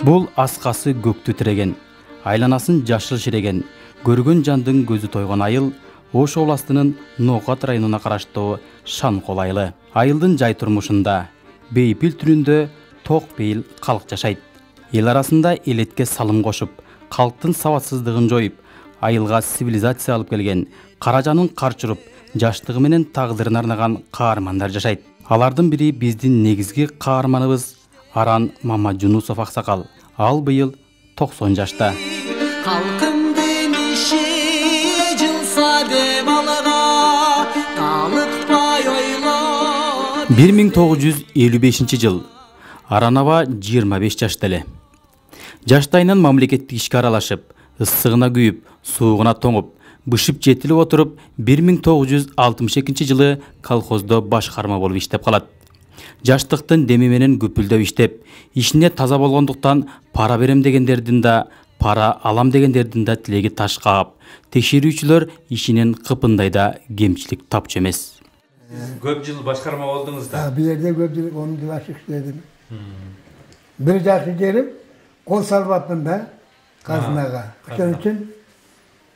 Бул аскасы көктү тиреген, айланасын жашыл ширеген, көргөн жандын көзү тойгон айыл Ош областынын Ноокат районуна караштуу Шанкол айылы. Айылдын жай турмушунда бейпил түрүндө ток пейил калк жашайт. Эл арасында элетке салым кошуп, калктын сабатсыздыгын жоюп, айылга цивилизация алып келген, каражанын карчуруп, жаштыгы менен тагдырын арнаган каармандар жашайт. Алардын бири биздин негизги каарманыбыз Аран Мамажунусов аксакал. Ал быйыл 90 жашта. 1955 жыл. Аранова 25 жашта эле. Жаштайынан мамлекеттик ишке аралашып, ысыгына күйүп, суугуна тоңуп, бышып жетилип отуруп, 1962 жылы колхоздо башкарма болуп иштеп калат. Жаштыктын деми менен күпүлдөп иштеп, ишине таза болгондуктан пара берем дегендердин да, пара алам дегендердин да тилеги таш каап, текшерүүчүлөр ишинен кыпындайда кемчилик тапчу эмес. Көп жыл башкарма болдуңуз да? Бу жерде көп жыл 10 жыл ашык иштедим. Бир жакшы жерим кол салбапмын да казынага. Ошон үчүн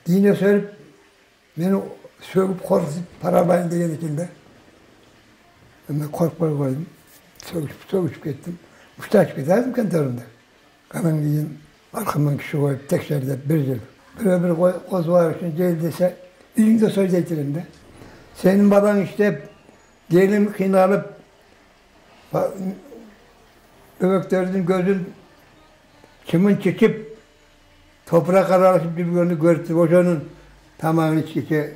дине сөрүп, мени сөгүп коркутуп пара алайын деген экен да. Мен коркпой койдум. Сөгүшүп кеттим. Ушташып кетем конторунда. Анан кийин аркамдан киши коюп текшерди бир жыл. Бир козбай үчүн жел десе, үйүңдө сөйдейтирим да. Senin baban işte gelin kınalıp öbeklerin gözün çimin çekip toprak aralaşıp birbirlerini görüp ocanın tamamını içki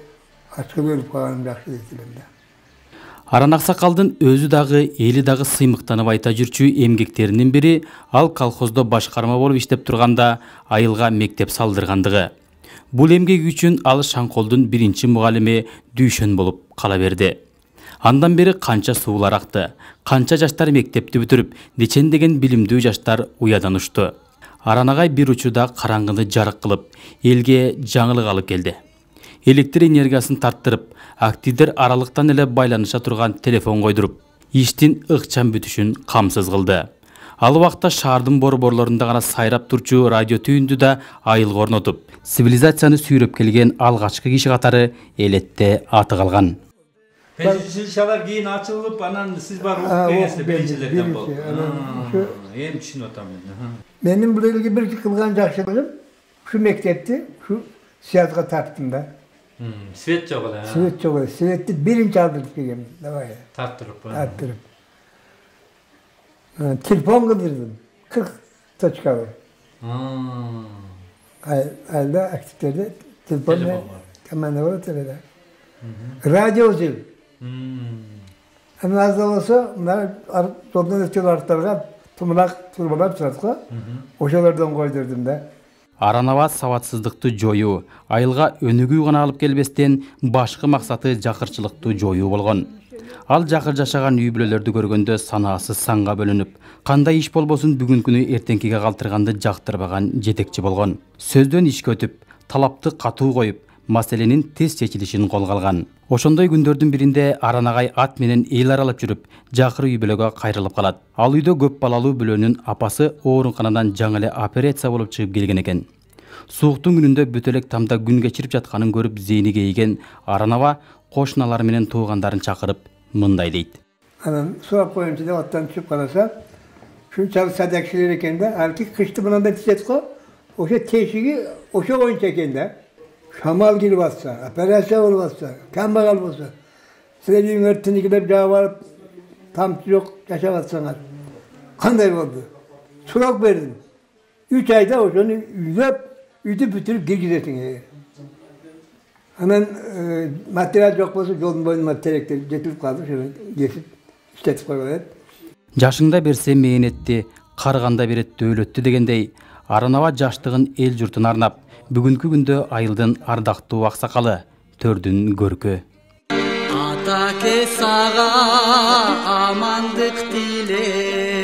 açık ölüp kalanım жақсы deytilimde. Аран аксакалдын өзү дагы эли дагы сыймыктанып айта жүрчү эмгектеринин бири ал колхоздо башкарма болуп иштеп турганда айылга мектеп салдыргандыгы. Бул эмгеги үчүн ал Шанколдун биринчи мугалими дүйшөн болуп кала берди. Андан бери канча суулар акты, канча жаштар мектепти бүтүрүп, нечендеген билимдүү жаштар уядан ушту. Аран агай бир учурда караңгыны жарык кылып, элге жаңылык алып келди. Электр энергиясын тарттырып, активдер аралыктан эле байланыша турган телефон койдуруп, иштин ыкчам бүтүшүн камсыз кылды. Ал убакта шаардын борборлорунда гана сайрап турчу радио түйүндү да айылга орнотуп, цивилизацияны сүйрөп келген алгачкы киши катары элетте аты калган. Пенсияlar кийин ачылып, анан сиз бар окуп келесиз биринчилерден болуп. Эми түшүнүп атам мен. Менин бул элге бир кылган жакшылыгым şu mektepti, şu siyasatga тарттым да. Свет жок эле. Свет жок эле. Светти биринчи алдырып келгем. Давай. Тарттырып. Тарттырып. Telefon kıldırdım. 40 точка var. Ayda aktiflerde telefon komanda var telede. Radyo zil. Ama az da olsa bunlar yoldan ötüyor artlarga turbalar çıratsa oşalardan koydurdum da. Аранова сабатсыздыкты жою, айылга өнүгүү гана алып келбестен башкы максаты жакырчылыкты жою болгон. Ал жакыр жашаган үй бүлөлөрдү көргөндө санаасы санга бөлүнүп, кандай иш болбосун бүгүнкүнү эртеңкиге калтырганды жактырбаган жетекчи болгон. Сөздөн ишке өтүп, талапты катуу коюп, маселенин тез чечилишин колго алган. Ошондой күндөрдүн биринде Аран агай ат менен эл аралап жүрүп, жакыр үй бүлөгө кайрылып калат. Ал үйдө көп балалуу бүлөнүн апасы ооруканадан жаңы эле операция болуп чыгып келген экен. Сууктун күнүндө бүтөлөк тамда күн кечирип жатканын көрүп зейни кейиген Аранова кошуналары менен туугандарын чакырып мындай дейт. Анан сурап коюмчу деп аттан түшүп караса, шунчалык садакчылар экен да, алки кышты мынандай тизет го, ошо тешиги ошо боюнча экен да. Шамал келип атса, операция болуп атса, камбагал болсо, силер үйүңөр тиникилеп жаап алып, тамчы жок жашап атсаңар. Кандай болду? Сурак бердим. 3 айда ошону үйдү бүтүрүп киргизесиң. Анан материал жок болсо жолдун боюна теректер жетилип калды, ошо кесип иштетип койгон. Жашыңда берсе мээнетти, карыганда берет дөөлөттү дегендей, Аранова жаштыгын эл журтуна арнап, бүгүнкү күндө айылдын ардактуу аксакалы, төрдүн көркү. Атаке сага амандык тилейм.